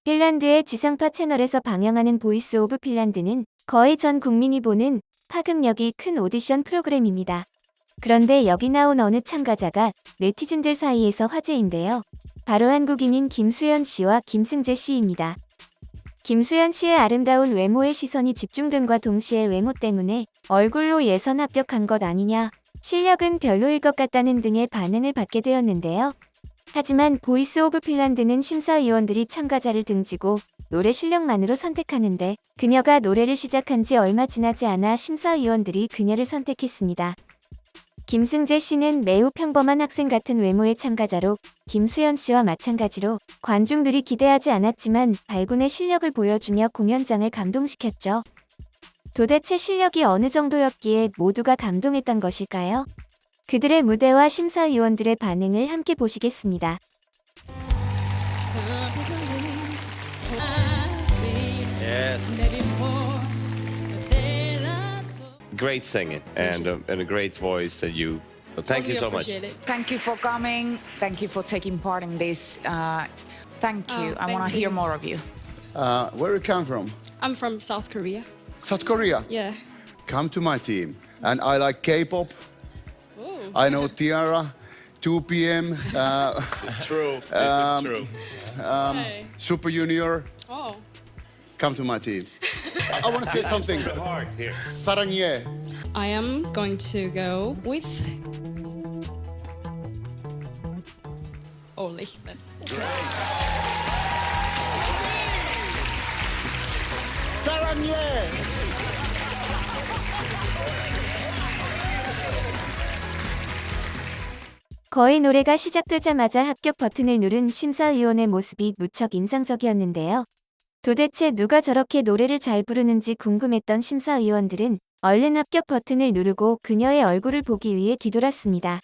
핀란드의 지상파 채널에서 방영하는 보이스 오브 핀란드는 거의 전 국민이 보는 파급력이 큰 오디션 프로그램입니다. 그런데 여기 나온 어느 참가자가 네티즌들 사이에서 화제인데요. 바로 한국인인 김수현 씨와 김승재 씨입니다. 김수현 씨의 아름다운 외모에 시선이 집중됨과 동시에 외모 때문에 얼굴로 예선 합격한 것 아니냐, 실력은 별로일 것 같다는 등의 반응을 받게 되었는데요. 하지만 보이스 오브 핀란드는 심사위원들이 참가자를 등지고 노래 실력만으로 선택하는데 그녀가 노래를 시작한 지 얼마 지나지 않아 심사위원들이 그녀를 선택했습니다. 김승재 씨는 매우 평범한 학생 같은 외모의 참가자로 김수현 씨와 마찬가지로 관중들이 기대하지 않았지만 발군의 실력을 보여주며 공연장을 감동시켰죠. 도대체 실력이 어느 정도였기에 모두가 감동했던 것일까요? 그들의 무대와 심사위원들의 반응을 함께 보시겠습니다. Yes. Great singing and a great voice that you. So thank you so much. Thank you for coming. Thank you for taking part in this. Thank you. I want to hear more of you. Where you come from? I'm from South Korea. South Korea. Yeah. Come to my team. And I like K-pop. Oh. I know Tiara, 2 p.m. True. This is true. Hey. Super Junior. Oh. Come to my team. I want to say something. The heart here. 사랑해. I am going to go with Oli. 사랑해. 거의 노래가 시작되자마자 합격 버튼을 누른 심사위원의 모습이 무척 인상적이었는데요. 도대체 누가 저렇게 노래를 잘 부르는지 궁금했던 심사위원들은 얼른 합격 버튼을 누르고 그녀의 얼굴을 보기 위해 뒤돌았습니다.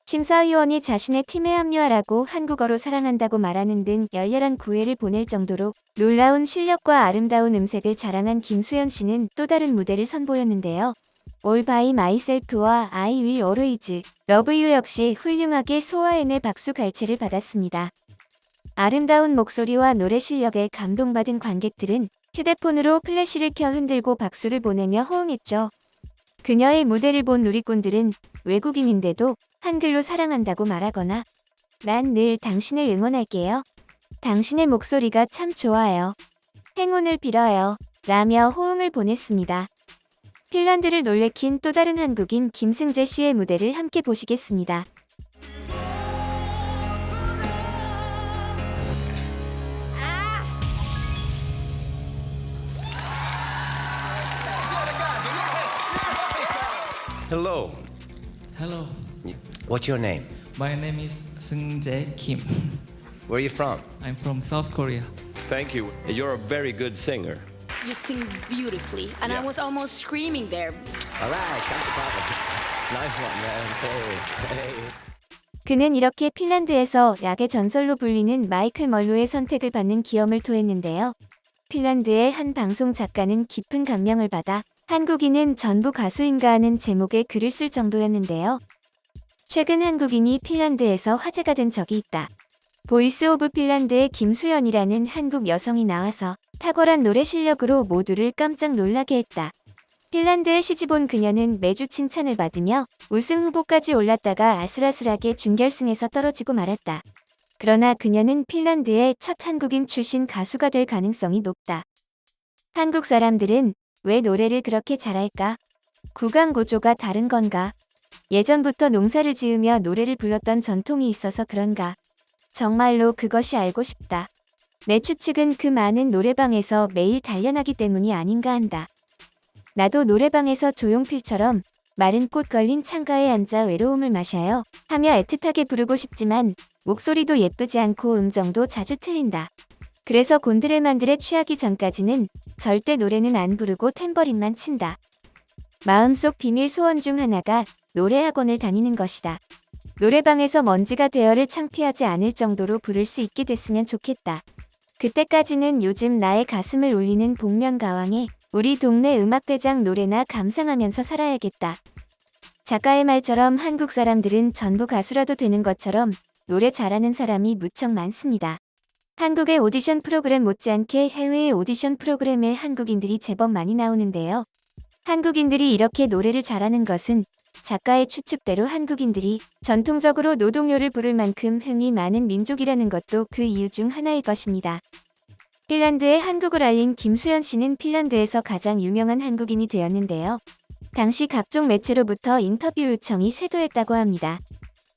심사위원이 자신의 팀에 합류하라고 한국어로 사랑한다고 말하는 등 열렬한 구애를 보낼 정도로 놀라운 실력과 아름다운 음색을 자랑한 김수현 씨는 또 다른 무대를 선보였는데요. All by myself와 I will always love you 역시 훌륭하게 소화해내 박수 갈채를 받았습니다. 아름다운 목소리와 노래 실력에 감동받은 관객들은 휴대폰으로 플래시를 켜 흔들고 박수를 보내며 호응했죠. 그녀의 무대를 본 누리꾼들은 외국인인데도 한글로 사랑한다고 말하거나 난 늘 당신을 응원할게요. 당신의 목소리가 참 좋아요. 행운을 빌어요. 라며 호응을 보냈습니다. 핀란드를 놀래킨 또 다른 한국인 김승재 씨의 무대를 함께 보시겠습니다. Hello. Hello, What's your name? my name is Seung Jae Kim. Where are you from? I'm from South Korea. Thank you. You're a very good singer. You sing beautifully, and I Yeah. was almost screaming there. All right, come to Papa. Nice one, man. Hey. 그는 이렇게 핀란드에서 락의 전설로 불리는 마이클 멀로의 선택을 받는 기염을 토했는데요. 핀란드의 한 방송 작가는 깊은 감명을 받아 한국인은 전부 가수인가 하는 제목의 글을 쓸 정도였는데요. 최근 한국인이 핀란드에서 화제가 된 적이 있다. 보이스 오브 핀란드의 김수현이라는 한국 여성이 나와서 탁월한 노래 실력으로 모두를 깜짝 놀라게 했다. 핀란드에 시집온 그녀는 매주 칭찬을 받으며 우승 후보까지 올랐다가 아슬아슬하게 준결승에서 떨어지고 말았다. 그러나 그녀는 핀란드의 첫 한국인 출신 가수가 될 가능성이 높다. 한국 사람들은 왜 노래를 그렇게 잘할까? 구강 구조가 다른 건가? 예전부터 농사를 지으며 노래를 불렀던 전통이 있어서 그런가? 정말로 그것이 알고 싶다. 내 추측은 그 많은 노래방에서 매일 단련하기 때문이 아닌가 한다. 나도 노래방에서 조용필처럼 마른 꽃 걸린 창가에 앉아 외로움을 마셔요 하며 애틋하게 부르고 싶지만 목소리도 예쁘지 않고 음정도 자주 틀린다. 그래서 곤드레만들에 취하기 전까지는 절대 노래는 안 부르고 탬버린만 친다. 마음속 비밀 소원 중 하나가 노래학원을 다니는 것이다. 노래방에서 먼지가 대여를 창피하지 않을 정도로 부를 수 있게 됐으면 좋겠다. 그때까지는 요즘 나의 가슴을 울리는 복면가왕의 우리 동네 음악대장 노래나 감상하면서 살아야겠다. 작가의 말처럼 한국 사람들은 전부 가수라도 되는 것처럼 노래 잘하는 사람이 무척 많습니다. 한국의 오디션 프로그램 못지않게 해외의 오디션 프로그램에 한국인들이 제법 많이 나오는데요. 한국인들이 이렇게 노래를 잘하는 것은 작가의 추측대로 한국인들이 전통적으로 노동요를 부를 만큼 흥이 많은 민족이라는 것도 그 이유 중 하나일 것입니다. 핀란드에 한국을 알린 김수현 씨는 핀란드에서 가장 유명한 한국인이 되었는데요. 당시 각종 매체로부터 인터뷰 요청이 쇄도했다고 합니다.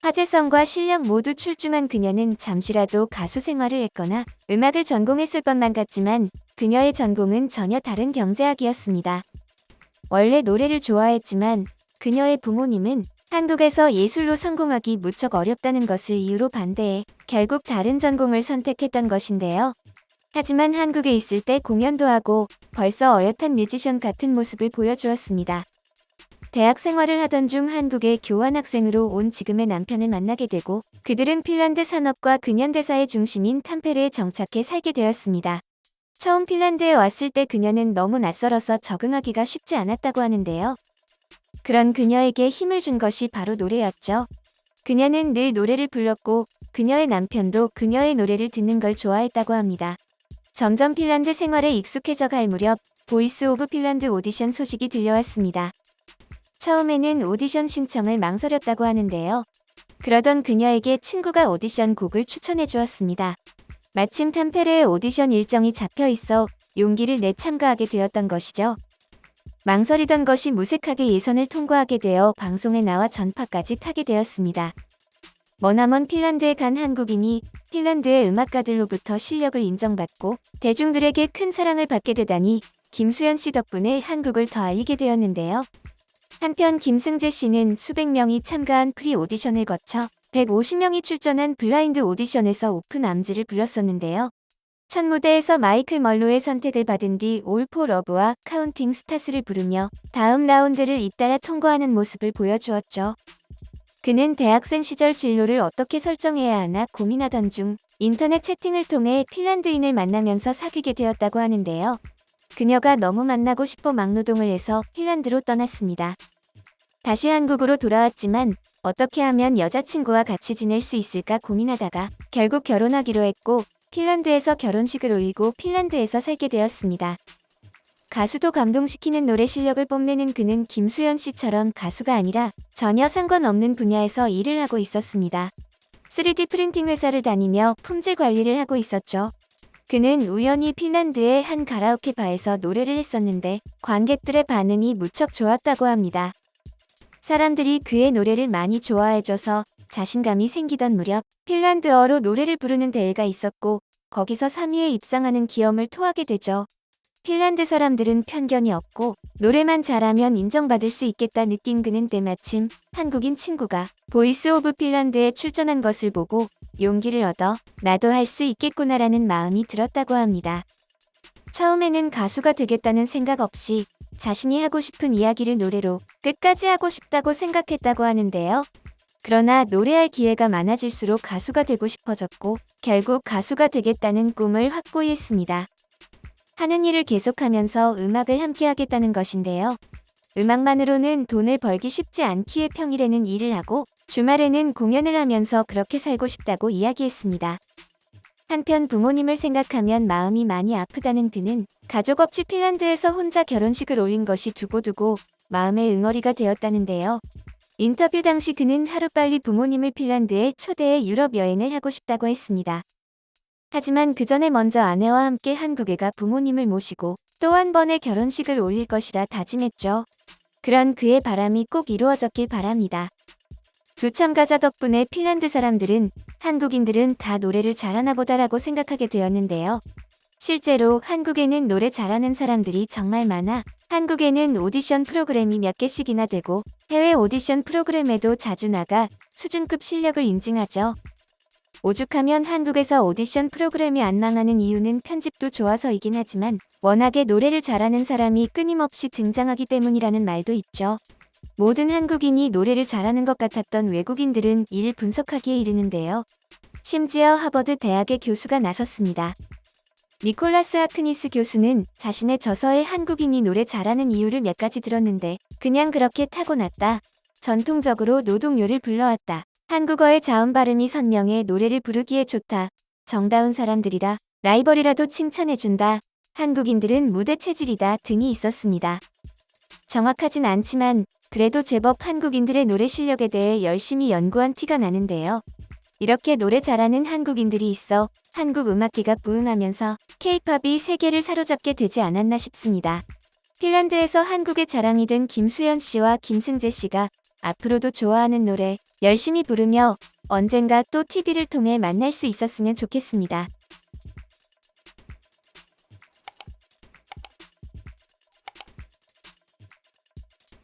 화제성과 실력 모두 출중한 그녀는 잠시라도 가수 생활을 했거나 음악을 전공했을 것만 같지만 그녀의 전공은 전혀 다른 경제학이었습니다. 원래 노래를 좋아했지만 그녀의 부모님은 한국에서 예술로 성공하기 무척 어렵다는 것을 이유로 반대해 결국 다른 전공을 선택했던 것인데요. 하지만 한국에 있을 때 공연도 하고 벌써 어엿한 뮤지션 같은 모습을 보여주었습니다. 대학 생활을 하던 중 한국에 교환학생으로 온 지금의 남편을 만나게 되고 그들은 핀란드 산업과 근현대사의 중심인 탐페르에 정착해 살게 되었습니다. 처음 핀란드에 왔을 때 그녀는 너무 낯설어서 적응하기가 쉽지 않았다고 하는데요. 그런 그녀에게 힘을 준 것이 바로 노래였죠. 그녀는 늘 노래를 불렀고 그녀의 남편도 그녀의 노래를 듣는 걸 좋아했다고 합니다. 점점 핀란드 생활에 익숙해져 갈 무렵 보이스 오브 핀란드 오디션 소식이 들려왔습니다. 처음에는 오디션 신청을 망설였다고 하는데요. 그러던 그녀에게 친구가 오디션 곡을 추천해 주었습니다. 마침 탐페르의 오디션 일정이 잡혀 있어 용기를 내 참가하게 되었던 것이죠. 망설이던 것이 무색하게 예선을 통과하게 되어 방송에 나와 전파까지 타게 되었습니다. 머나먼 핀란드에 간 한국인이 핀란드의 음악가들로부터 실력을 인정받고 대중들에게 큰 사랑을 받게 되다니 김수현 씨 덕분에 한국을 더 알리게 되었는데요. 한편 김승재 씨는 수백 명이 참가한 프리 오디션을 거쳐 150명이 출전한 블라인드 오디션에서 오픈 암즈를 불렀었는데요. 첫 무대에서 마이클 멀로의 선택을 받은 뒤 올 포 러브와 카운팅 스타스를 부르며 다음 라운드를 잇따라 통과하는 모습을 보여주었죠. 그는 대학생 시절 진로를 어떻게 설정해야 하나 고민하던 중 인터넷 채팅을 통해 핀란드인을 만나면서 사귀게 되었다고 하는데요. 그녀가 너무 만나고 싶어 막노동을 해서 핀란드로 떠났습니다. 다시 한국으로 돌아왔지만 어떻게 하면 여자친구와 같이 지낼 수 있을까 고민하다가 결국 결혼하기로 했고 핀란드에서 결혼식을 올리고 핀란드에서 살게 되었습니다. 가수도 감동시키는 노래 실력을 뽐내는 그는 김수현 씨처럼 가수가 아니라 전혀 상관없는 분야에서 일을 하고 있었습니다. 3D 프린팅 회사를 다니며 품질 관리를 하고 있었죠. 그는 우연히 핀란드의 한 가라오케 바에서 노래를 했었는데 관객들의 반응이 무척 좋았다고 합니다. 사람들이 그의 노래를 많이 좋아해줘서 자신감이 생기던 무렵 핀란드어로 노래를 부르는 대회가 있었고 거기서 3위에 입상하는 기염을 토하게 되죠. 핀란드 사람들은 편견이 없고 노래만 잘하면 인정받을 수 있겠다 느낀 그는 때마침 한국인 친구가 보이스 오브 핀란드에 출전한 것을 보고 용기를 얻어 나도 할 수 있겠구나라는 마음이 들었다고 합니다. 처음에는 가수가 되겠다는 생각 없이 자신이 하고 싶은 이야기를 노래로 끝까지 하고 싶다고 생각했다고 하는데요. 그러나 노래할 기회가 많아질수록 가수가 되고 싶어졌고 결국 가수가 되겠다는 꿈을 확고히 했습니다. 하는 일을 계속하면서 음악을 함께 하겠다는 것인데요. 음악만으로는 돈을 벌기 쉽지 않기에 평일에는 일을 하고 주말에는 공연을 하면서 그렇게 살고 싶다고 이야기했습니다. 한편 부모님을 생각하면 마음이 많이 아프다는 그는 가족 없이 핀란드에서 혼자 결혼식을 올린 것이 두고두고 마음의 응어리가 되었다는데요. 인터뷰 당시 그는 하루빨리 부모님을 핀란드에 초대해 유럽 여행을 하고 싶다고 했습니다. 하지만 그 전에 먼저 아내와 함께 한국에 가 부모님을 모시고 또 한 번의 결혼식을 올릴 것이라 다짐했죠. 그런 그의 바람이 꼭 이루어졌길 바랍니다. 두 참가자 덕분에 핀란드 사람들은 한국인들은 다 노래를 잘하나 보다라고 생각하게 되었는데요. 실제로 한국에는 노래 잘하는 사람들이 정말 많아 한국에는 오디션 프로그램이 몇 개씩이나 되고 해외 오디션 프로그램에도 자주 나가 수준급 실력을 인증하죠. 오죽하면 한국에서 오디션 프로그램이 안 망하는 이유는 편집도 좋아서이긴 하지만 워낙에 노래를 잘하는 사람이 끊임없이 등장하기 때문이라는 말도 있죠. 모든 한국인이 노래를 잘하는 것 같았던 외국인들은 이를 분석하기에 이르는데요. 심지어 하버드 대학의 교수가 나섰습니다. 니콜라스 하크니스 교수는 자신의 저서에 한국인이 노래 잘하는 이유를 몇 가지 들었는데 그냥 그렇게 타고났다. 전통적으로 노동요를 불러왔다. 한국어의 자음 발음이 선명해 노래를 부르기에 좋다. 정다운 사람들이라 라이벌이라도 칭찬해준다. 한국인들은 무대 체질이다 등이 있었습니다. 정확하진 않지만 그래도 제법 한국인들의 노래 실력에 대해 열심히 연구한 티가 나는데요. 이렇게 노래 잘하는 한국인들이 있어 한국 음악계가 부흥하면서 K-팝이 세계를 사로잡게 되지 않았나 싶습니다. 핀란드에서 한국의 자랑이 된 김수현 씨와 김승재 씨가 앞으로도 좋아하는 노래 열심히 부르며 언젠가 또 TV를 통해 만날 수 있었으면 좋겠습니다.